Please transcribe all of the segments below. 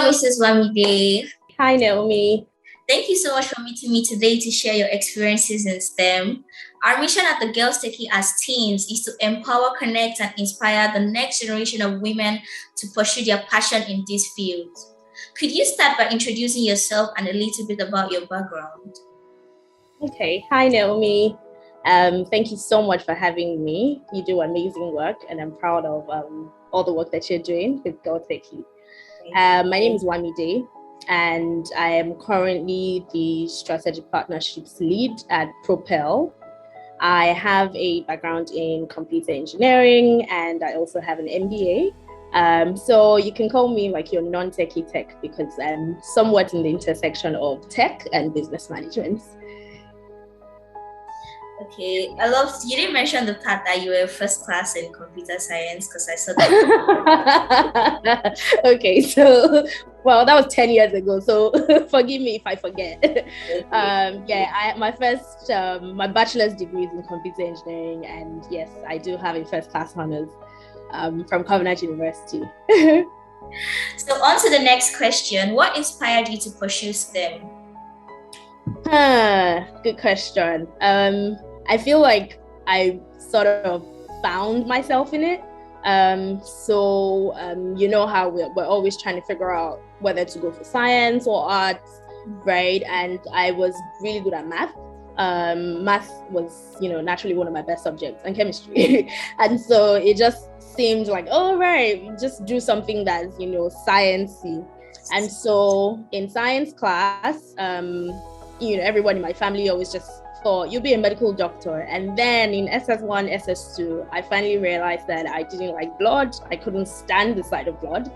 this is Wamide. Hi, Naomi. Thank you so much for meeting me today to share your experiences in STEM. Our mission at the Girls Techie as teens is to empower, connect, and inspire the next generation of women to pursue their passion in these fields. Could you start by introducing yourself and a little bit about your background? Okay. Hi, Naomi. Thank you so much for having me. You do amazing work, and I'm proud of all the work that you're doing with Girls Techie. My name is Wamide, and I am currently the Strategic Partnerships Lead at Propel. I have a background in computer engineering, and I also have an MBA. So you can call me like your non-techie tech because I'm somewhat in the intersection of tech and business management. Okay, you didn't mention the part that you were first class in computer science because I saw that. Okay, so, well, that was 10 years ago, so forgive me if I forget. Okay. My bachelor's degree is in computer engineering, and yes, I do have a first class honors from Covenant University. So on to the next question. What inspired you to pursue STEM? Good question. I feel like I sort of found myself in it. You know how we're always trying to figure out whether to go for science or arts, right? And I was really good at math. Math was, naturally one of my best subjects, and chemistry. And so it just seemed like, oh, right, just do something that's, sciencey. And so in science class, everyone in my family always just thought you'll be a medical doctor. And then in SS1, SS2, I finally realized that I didn't like blood. I couldn't stand the sight of blood.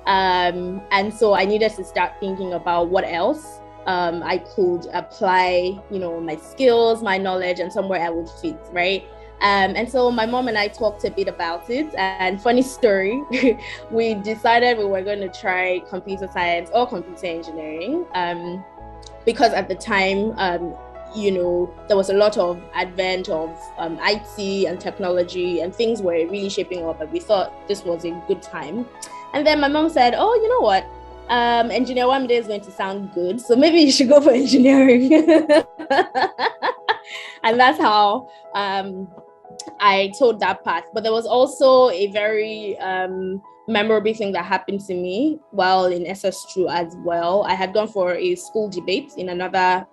And so I needed to start thinking about what else I could apply, my skills, my knowledge, and somewhere I would fit, right? And so my mom and I talked a bit about it, and funny story, we decided we were going to try computer science or computer engineering. Because at the time, there was a lot of advent of IT and technology, and things were really shaping up, and we thought this was a good time. And then my mom said, oh, you know what? Engineer Wamide is going to sound good, so maybe you should go for engineering. And that's how I told that path. But there was also a very memorable thing that happened to me while in SS2 as well. I had gone for a school debate in another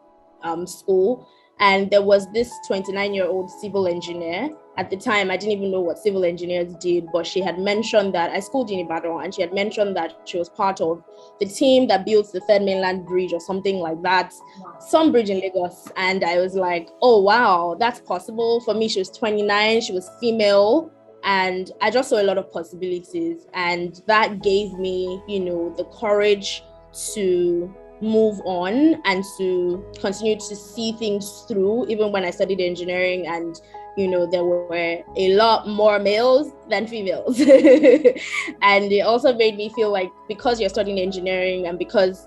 school, and there was this 29-year-old civil engineer. At the time, I didn't even know what civil engineers did, but she had mentioned that I schooled in Ibadan, and she had mentioned that she was part of the team that built the Third Mainland Bridge or something like that, some bridge in Lagos. And I was like, oh, wow, that's possible. For me, she was 29, she was female, and I just saw a lot of possibilities. And that gave me, the courage to move on and to continue to see things through, even when I studied engineering and there were a lot more males than females. And it also made me feel like because you're studying engineering and because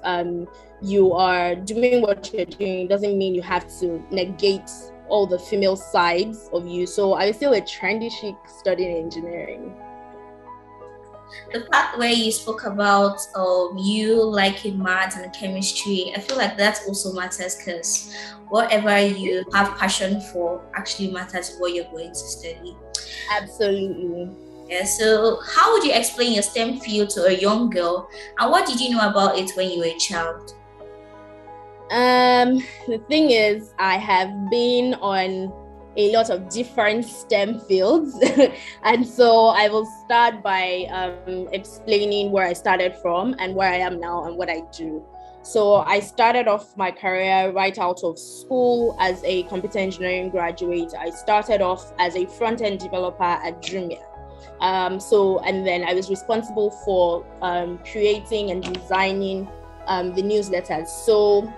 you are doing what you're doing doesn't mean you have to negate all the female sides of you. So I was still a trendy chic studying engineering. The part where you spoke about you liking math and chemistry, I feel like that also matters because whatever you have passion for actually matters what you're going to study. Absolutely. Yeah, so how would you explain your STEM field to a young girl, and what did you know about it when you were a child? The thing is, I have been on a lot of different STEM fields. And so I will start by explaining where I started from and where I am now and what I do. So I started off my career right out of school as a computer engineering graduate. I started off as a front-end developer at Jumia. And then I was responsible for creating and designing the newsletters. So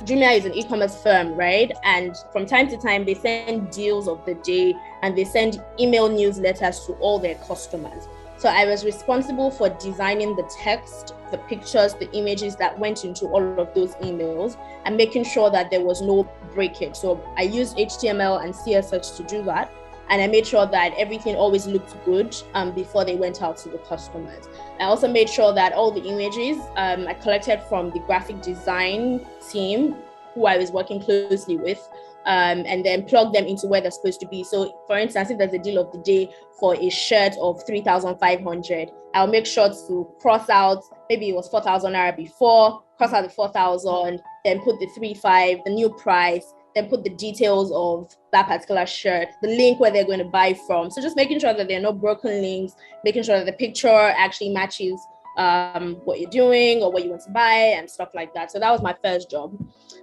Jumia is an e-commerce firm, right? And from time to time, they send deals of the day and they send email newsletters to all their customers. So I was responsible for designing the text, the pictures, the images that went into all of those emails and making sure that there was no breakage. So I used HTML and CSS to do that. and I made sure that everything always looked good before they went out to the customers. I also made sure that all the images I collected from the graphic design team who I was working closely with, and then plug them into where they're supposed to be. So for instance, if there's a deal of the day for a shirt of 3,500, I'll make sure to cross out, maybe it was 4,000 naira before, cross out the 4,000, then put the 3,500, the new price, then put the details of that particular shirt, the link where they're going to buy from. So just making sure that there are no broken links, making sure that the picture actually matches what you're doing or what you want to buy and stuff like that. So that was my first job.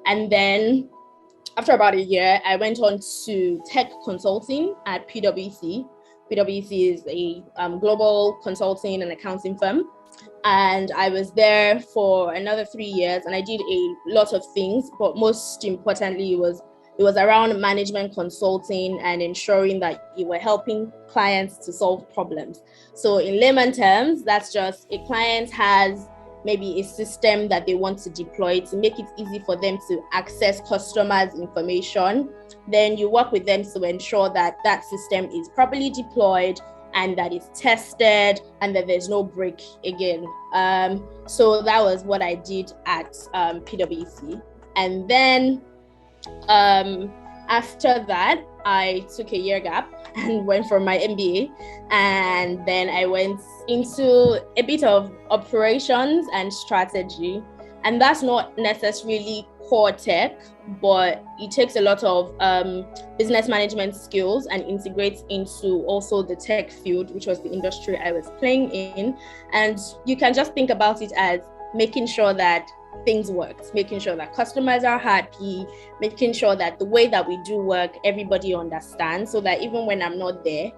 And then after about a year, I went on to tech consulting at PwC. PwC is a global consulting and accounting firm. And I was there for another 3 years, and I did a lot of things, but most importantly, it was around management consulting and ensuring that you were helping clients to solve problems. So in layman terms, that's just a client has maybe a system that they want to deploy to make it easy for them to access customers' information. Then you work with them to ensure that that system is properly deployed and that it's tested and that there's no break again. So that was what I did at PwC. And then after that, I took a year gap and went for my MBA. And then I went into a bit of operations and strategy. And that's not necessarily core tech, but it takes a lot of business management skills and integrates into also the tech field, which was the industry I was playing in. And you can just think about it as making sure that things work, making sure that customers are happy, making sure that the way that we do work, everybody understands, so that even when I'm not there,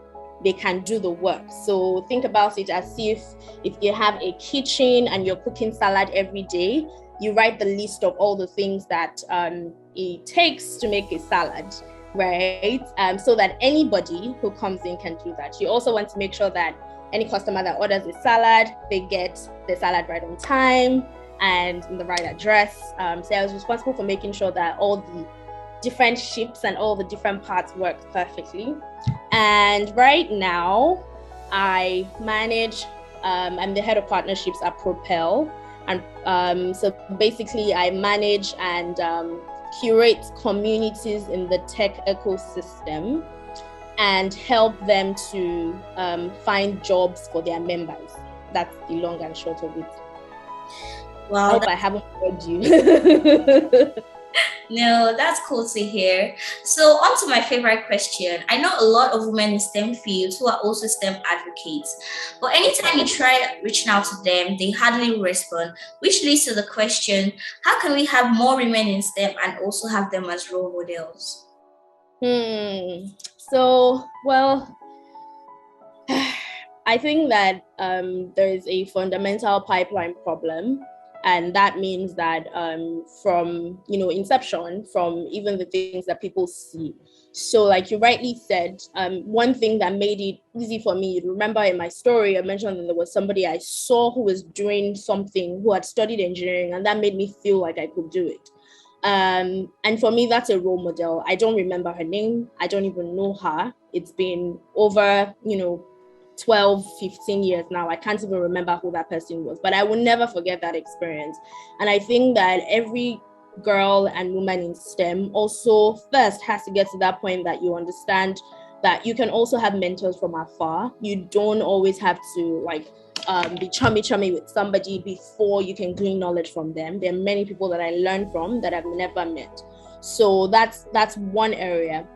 they can do the work. So think about it as if you have a kitchen and you're cooking salad every day, you write the list of all the things that it takes to make a salad, right? So that anybody who comes in can do that. You also want to make sure that any customer that orders a salad, they get the salad right on time and in the right address. So I was responsible for making sure that all the different ships and all the different parts worked perfectly. And right now, I manage, I'm the head of partnerships at Propel. And so basically, I manage and curate communities in the tech ecosystem and help them to find jobs for their members. That's the long and short of it. Wow, I hope I haven't bored you. No, that's cool to hear. So on to my favorite question. I know a lot of women in STEM fields who are also STEM advocates, but anytime you try reaching out to them, they hardly respond, which leads to the question, how can we have more women in STEM and also have them as role models? So, well, I think that there is a fundamental pipeline problem. And that means that from, inception, from even the things that people see. So like you rightly said, one thing that made it easy for me, remember in my story, I mentioned that there was somebody I saw who was doing something, who had studied engineering, and that made me feel like I could do it. And for me, that's a role model. I don't remember her name. I don't even know her. It's been over, 12, 15 years now. I can't even remember who that person was, but I will never forget that experience. And I think that every girl and woman in STEM also first has to get to that point that you understand that you can also have mentors from afar. You don't always have to be chummy with somebody before you can glean knowledge from them. There are many people that I learned from that I've never met. So that's one area.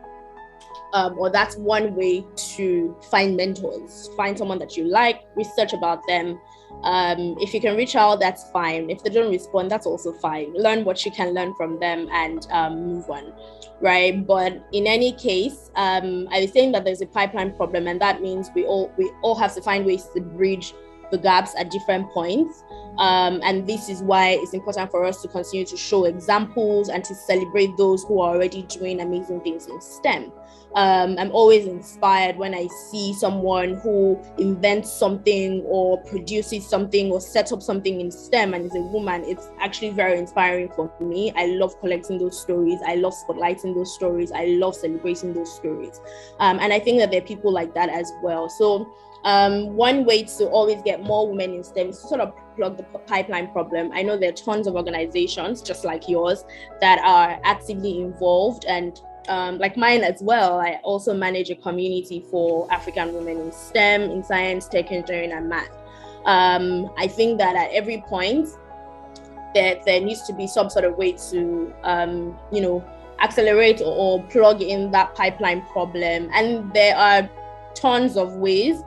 Or that's one way to find mentors. Find someone that you like, research about them. If you can reach out, that's fine. If they don't respond, that's also fine. Learn what you can learn from them and move on, right? But in any case, I was saying that there's a pipeline problem, and that means we all have to find ways to bridge the gaps at different points. And this is why it's important for us to continue to show examples and to celebrate those who are already doing amazing things in STEM. I'm always inspired when I see someone who invents something or produces something or sets up something in STEM and is a woman. It's actually very inspiring for me. I love collecting those stories. I love spotlighting those stories. I love celebrating those stories. And I think that there are people like that as well. So one way to always get more women in STEM is to sort of plug the pipeline problem. I know there are tons of organizations just like yours that are actively involved, and like mine as well. I also manage a community for African women in STEM, in science, tech, engineering, and math. I think that at every point there needs to be some sort of way to accelerate or plug in that pipeline problem, and there are tons of ways.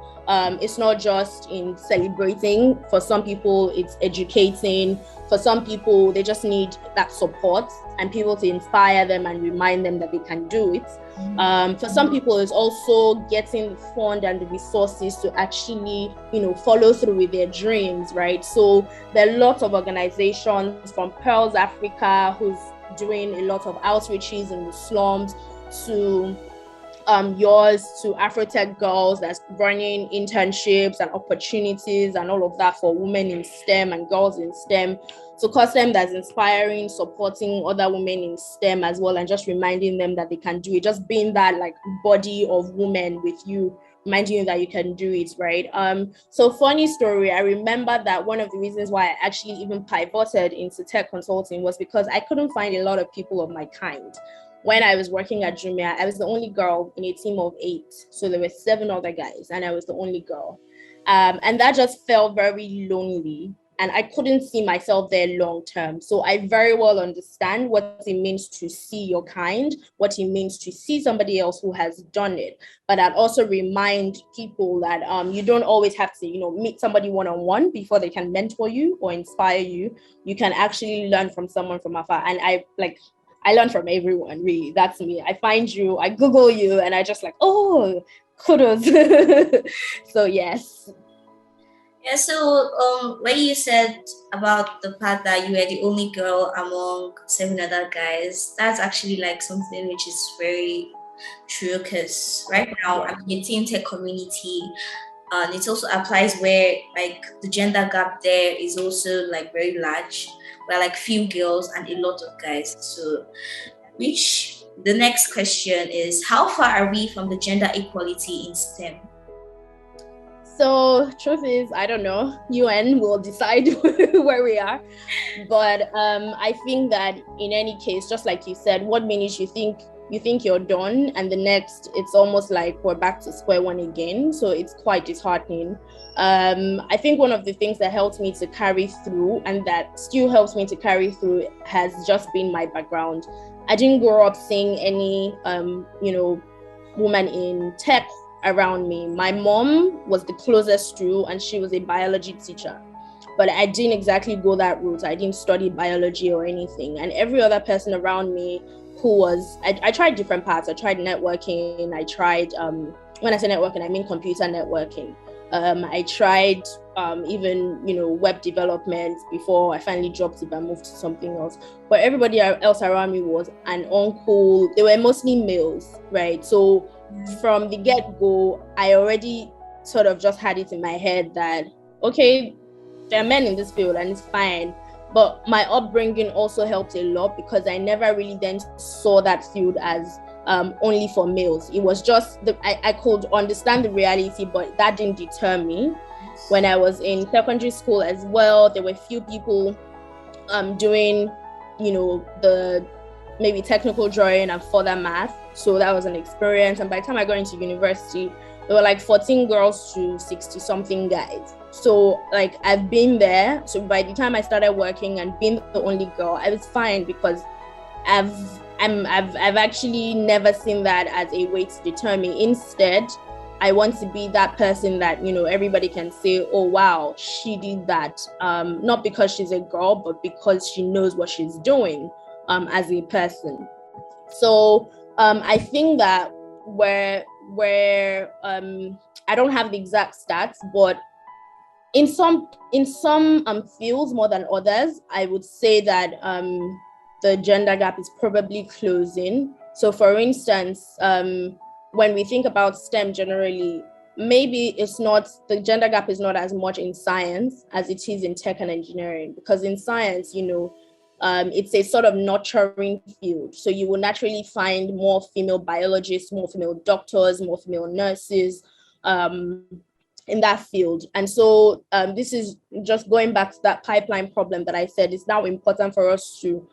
It's not just in celebrating. For some people, it's educating. For some people, they just need that support and people to inspire them and remind them that they can do it. For some people, it's also getting the fund and the resources to actually, follow through with their dreams, right? So there are lots of organizations from Pearls Africa, who's doing a lot of outreaches in the slums, to yours, to Afrotech Girls that's running internships and opportunities and all of that for women in STEM and girls in STEM, to CAWSTEM that's inspiring, supporting other women in STEM as well, and just reminding them that they can do it, just being that like body of women with you, reminding you that you can do it, right? So funny story, I remember that one of the reasons why I actually even pivoted into tech consulting was because I couldn't find a lot of people of my kind. When I was working at Jumia, I was the only girl in a team of 8. So there were 7 other guys and I was the only girl. And that just felt very lonely. And I couldn't see myself there long term. So I very well understand what it means to see your kind, what it means to see somebody else who has done it. But I'd also remind people that you don't always have to, meet somebody one-on-one before they can mentor you or inspire you. You can actually learn from someone from afar. And I learn from everyone, really. That's me. I find you, I Google you, and I just like, oh, kudos. So, yes. Yeah, so when you said about the part that you were the only girl among 7 other guys, that's actually like something which is very true, because right now I'm in a teen tech community. And it also applies where like the gender gap there is also like very large. We're like few girls and a lot of guys. So the next question is, how far are we from the gender equality in STEM? So truth is, I don't know. UN will decide where we are. But I think that in any case, just like you said, one minute you think you're done, and the next it's almost like we're back to square one again. So it's quite disheartening. I think one of the things that helped me to carry through, and that still helps me to carry through, has just been my background. I didn't grow up seeing any woman in tech around me. My mom was the closest through, and she was a biology teacher. But I didn't exactly go that route. I didn't study biology or anything. And every other person around me who was, I tried different paths. I tried networking. I tried, when I say networking, I mean computer networking. I tried even, web development before I finally dropped it and moved to something else. But everybody else around me was an uncle. They were mostly males, right? So from the get-go, I already sort of just had it in my head that, okay, there are men in this field and it's fine. But my upbringing also helped a lot, because I never really then saw that field as only for males. It was just I could understand the reality, but that didn't deter me. When I was in secondary school as well, there were few people doing, the maybe technical drawing and further math. So that was an experience. And by the time I got into university, there were like 14 girls to 60 something guys. So like I've been there. So by the time I started working and being the only girl, I was fine, because I've actually never seen that as a way to deter me. Instead, I want to be that person that, everybody can say, oh, wow, she did that. Not because she's a girl, but because she knows what she's doing as a person. So I think that where I don't have the exact stats, but In some fields more than others, I would say that the gender gap is probably closing. So for instance, when we think about STEM generally, maybe the gender gap is not as much in science as it is in tech and engineering, because in science, it's a sort of nurturing field. So you will naturally find more female biologists, more female doctors, more female nurses, in that field. And so this is just going back to that pipeline problem that I said. It's now important for us to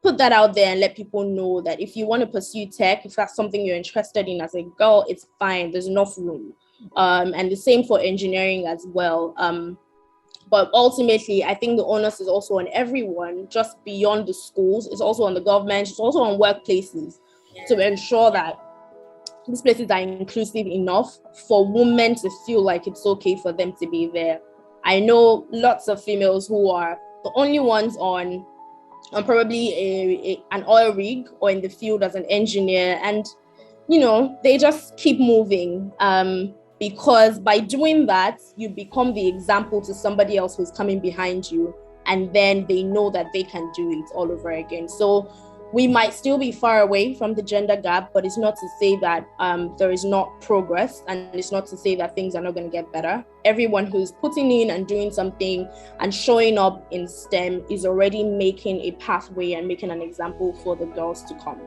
put that out there and let people know that if you want to pursue tech, if that's something you're interested in as a girl, it's fine. There's enough room. And the same for engineering as well. But ultimately, I think the onus is also on everyone, just beyond the schools. It's also on the government. It's also on workplaces to ensure that these places are inclusive enough for women to feel like it's okay for them to be there. I know lots of females who are the only ones on probably an oil rig or in the field as an engineer, and they just keep moving, because by doing that, you become the example to somebody else who's coming behind you, and then they know that they can do it all over again. So we might still be far away from the gender gap, but it's not to say that there is not progress, and it's not to say that things are not going to get better. Everyone who's putting in and doing something and showing up in STEM is already making a pathway and making an example for the girls to come.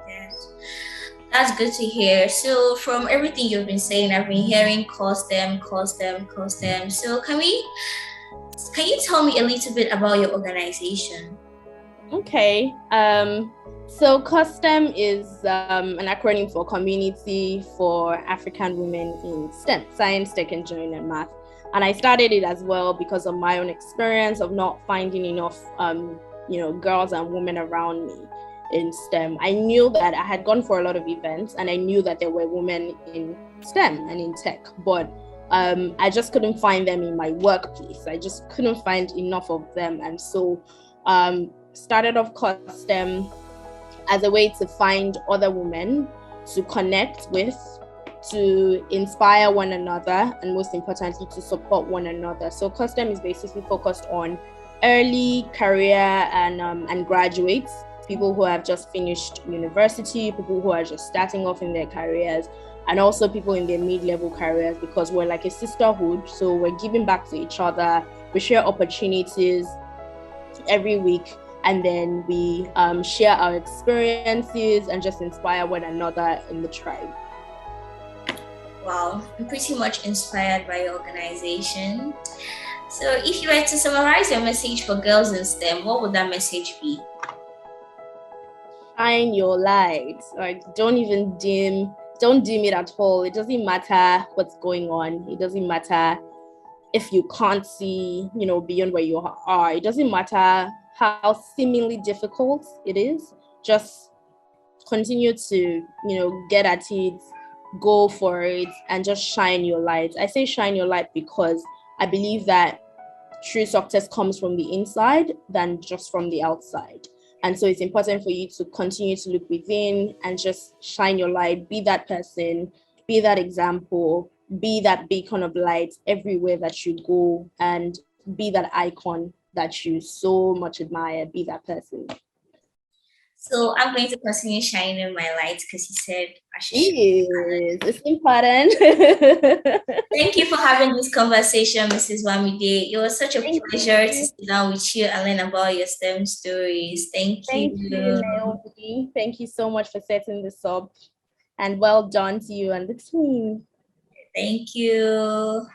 Yes, that's good to hear. So from everything you've been saying, I've been hearing CAWSTEM. So can you tell me a little bit about your organization? Okay. So CAWSTEM is an acronym for Community for African Women in STEM, Science, Tech, Engineering, and Math. And I started it as well because of my own experience of not finding enough, girls and women around me in STEM. I knew that I had gone for a lot of events, and I knew that there were women in STEM and in tech, but I just couldn't find them in my workplace. I just couldn't find enough of them. And so started off CAWSTEM as a way to find other women to connect with, to inspire one another, and most importantly, to support one another. So CAWSTEM is basically focused on early career and graduates, people who have just finished university, people who are just starting off in their careers, and also people in their mid-level careers, because we're like a sisterhood. So we're giving back to each other. We share opportunities every week, and then we share our experiences and just inspire one another in the tribe. Wow, I'm pretty much inspired by your organization. So if you were to summarize your message for girls in STEM, what would that message be? Shine your light. Like, don't dim it at all. It doesn't matter what's going on. It doesn't matter if you can't see, beyond where you are. It doesn't matter how seemingly difficult it is. Just continue to, get at it, go for it, and just shine your light. I say shine your light because I believe that true success comes from the inside than just from the outside. And so it's important for you to continue to look within and just shine your light, be that person, be that example, be that beacon of light everywhere that you go, and be that icon that you so much admire. Be that person. So I'm going to continue shining my light because you said I should. It's important. Thank you for having this conversation, Mrs. Wamide. It was such a pleasure to sit down with you and learn about your STEM stories. Thank you, Naomi. Thank you so much for setting this up, and well done to you and the team. Thank you.